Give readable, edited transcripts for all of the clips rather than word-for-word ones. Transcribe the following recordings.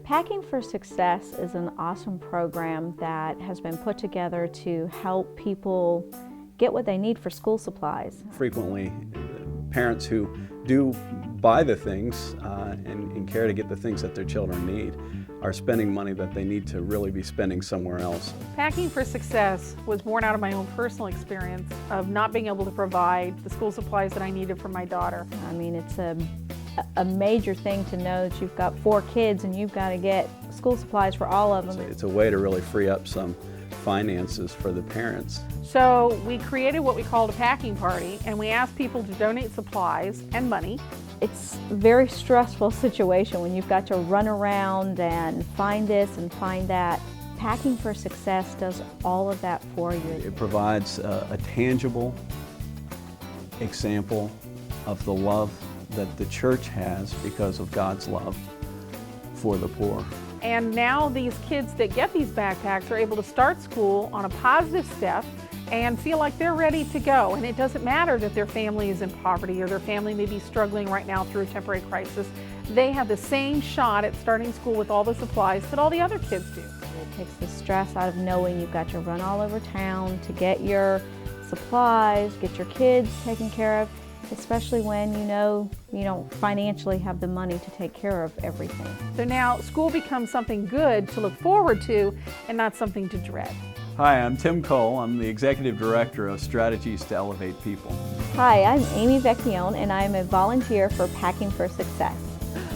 Packing for Success is an awesome program that has been put together to help people get what they need for school supplies. Frequently, parents who do buy the things and care to get the things that their children need are spending money that they need to really be spending somewhere else. Packing for Success was born out of my own personal experience of not being able to provide the school supplies that I needed for my daughter. I mean, it's a major thing to know that you've got 4 kids and you've got to get school supplies for all of them. It's a way to really free up some finances for the parents. So we created what we called a packing party, and we asked people to donate supplies and money. It's a very stressful situation when you've got to run around and find this and find that. Packing for Success does all of that for you. It provides a tangible example of the love that the church has because of God's love for the poor. And now these kids that get these backpacks are able to start school on a positive step and feel like they're ready to go. And it doesn't matter that their family is in poverty or their family may be struggling right now through a temporary crisis. They have the same shot at starting school with all the supplies that all the other kids do. It takes the stress out of knowing you've got to run all over town to get your supplies, get your kids taken care of, especially when you know you don't financially have the money to take care of everything. So now school becomes something good to look forward to and not something to dread. Hi, I'm Tim Cole. I'm the Executive Director of Strategies to Elevate People. Hi, I'm Amy Vecchione and I'm a volunteer for Packing for Success.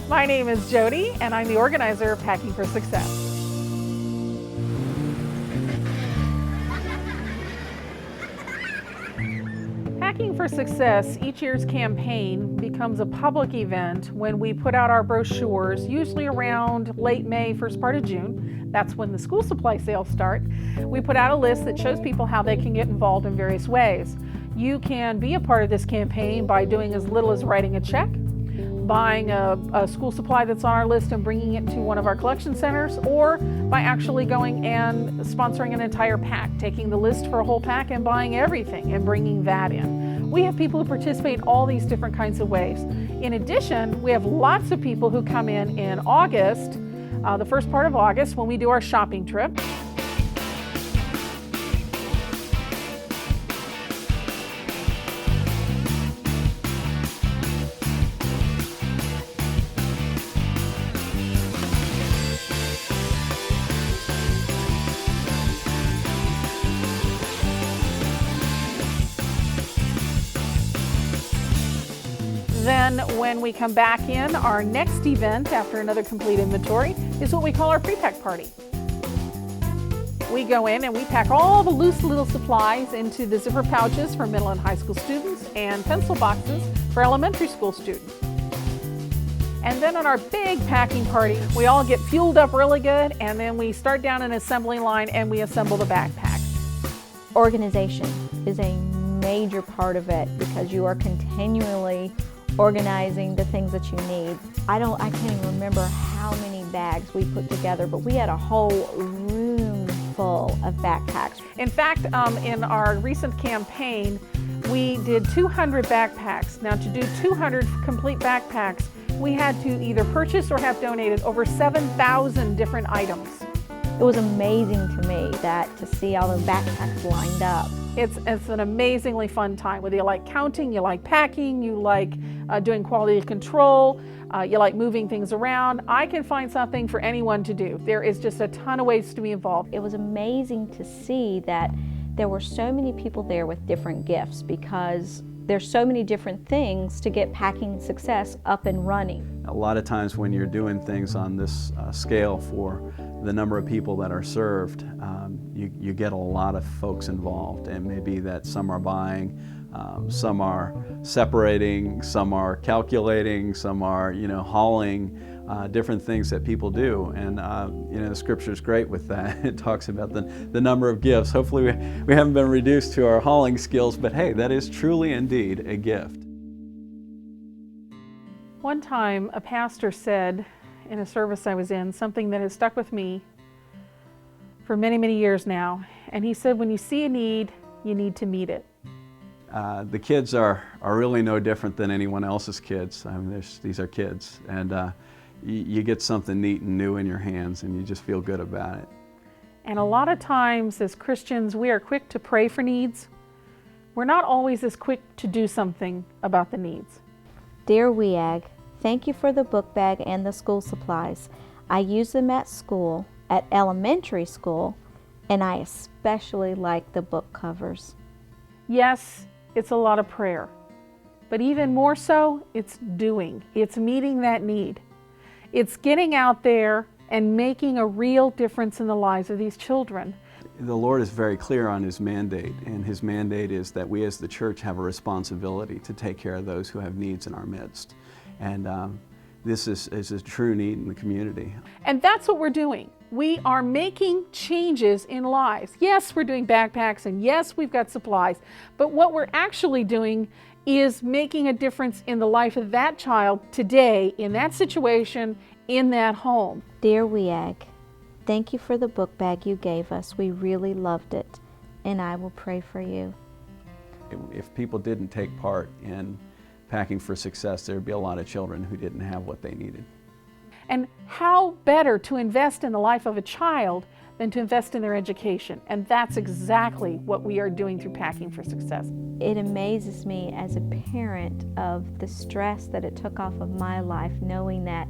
My name is Jody and I'm the organizer of Packing for Success. Packing for Success, each year's campaign, becomes a public event when we put out our brochures, usually around late May, first part of June. That's when the school supply sales start. We put out a list that shows people how they can get involved in various ways. You can be a part of this campaign by doing as little as writing a check, buying a school supply that's on our list and bringing it to one of our collection centers, or by actually going and sponsoring an entire pack, taking the list for a whole pack and buying everything and bringing that in. We have people who participate all these different kinds of ways. In addition, we have lots of people who come in August, the first part of August, when we do our shopping trip. Then when we come back in, our next event after another complete inventory is what we call our pre-pack party. We go in and we pack all the loose little supplies into the zipper pouches for middle and high school students and pencil boxes for elementary school students. And then on our big packing party, we all get fueled up really good, and then we start down an assembly line and we assemble the backpacks. Organization is a major part of it because you are continually organizing the things that you need. I can't even remember how many bags we put together, but we had a whole room full of backpacks. In fact, in our recent campaign, we did 200 backpacks. Now, to do 200 complete backpacks, we had to either purchase or have donated over 7,000 different items. It was amazing to me to see all the backpacks lined up. It's an amazingly fun time, whether you like counting, you like packing, you like doing quality control, you like moving things around. I can find something for anyone to do. There is just a ton of ways to be involved. It was amazing to see that there were so many people there with different gifts because there's so many different things to get Packing Success up and running. A lot of times when you're doing things on this scale for the number of people that are served, you get a lot of folks involved, and maybe that some are buying, some are separating, some are calculating, some are hauling, different things that people do. And the scripture is great with that. It talks about the number of gifts. Hopefully we haven't been reduced to our hauling skills, but hey, that is truly indeed a gift. One time a pastor said in a service I was in something that has stuck with me for many, many years now. And he said, when you see a need, you need to meet it. The kids are really no different than anyone else's kids. I mean, these are kids. And you get something neat and new in your hands, and you just feel good about it. And a lot of times as Christians, we are quick to pray for needs. We're not always as quick to do something about the needs. Dear WEAG, thank you for the book bag and the school supplies. I use them at school, at elementary school, and I especially like the book covers. Yes, it's a lot of prayer, but even more so, it's doing. It's meeting that need. It's getting out there and making a real difference in the lives of these children. The Lord is very clear on His mandate, and His mandate is that we as the church have a responsibility to take care of those who have needs in our midst. And this is a true need in the community. And that's what we're doing. We are making changes in lives. Yes, we're doing backpacks, and yes, we've got supplies, but what we're actually doing is making a difference in the life of that child today, in that situation, in that home. Dear WEAG, thank you for the book bag you gave us. We really loved it, and I will pray for you. If people didn't take part in Packing for Success, there'd be a lot of children who didn't have what they needed. And how better to invest in the life of a child than to invest in their education? And that's exactly what we are doing through Packing for Success. It amazes me as a parent of the stress that it took off of my life, knowing that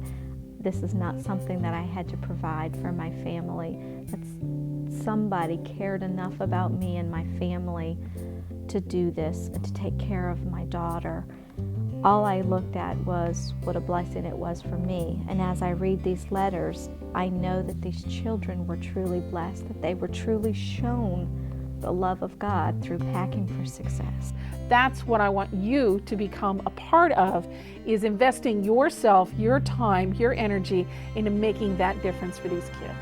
this is not something that I had to provide for my family. That somebody cared enough about me and my family to do this and to take care of my daughter. All I looked at was what a blessing it was for me. And as I read these letters, I know that these children were truly blessed, that they were truly shown the love of God through Packing for Success. That's what I want you to become a part of, is investing yourself, your time, your energy into making that difference for these kids.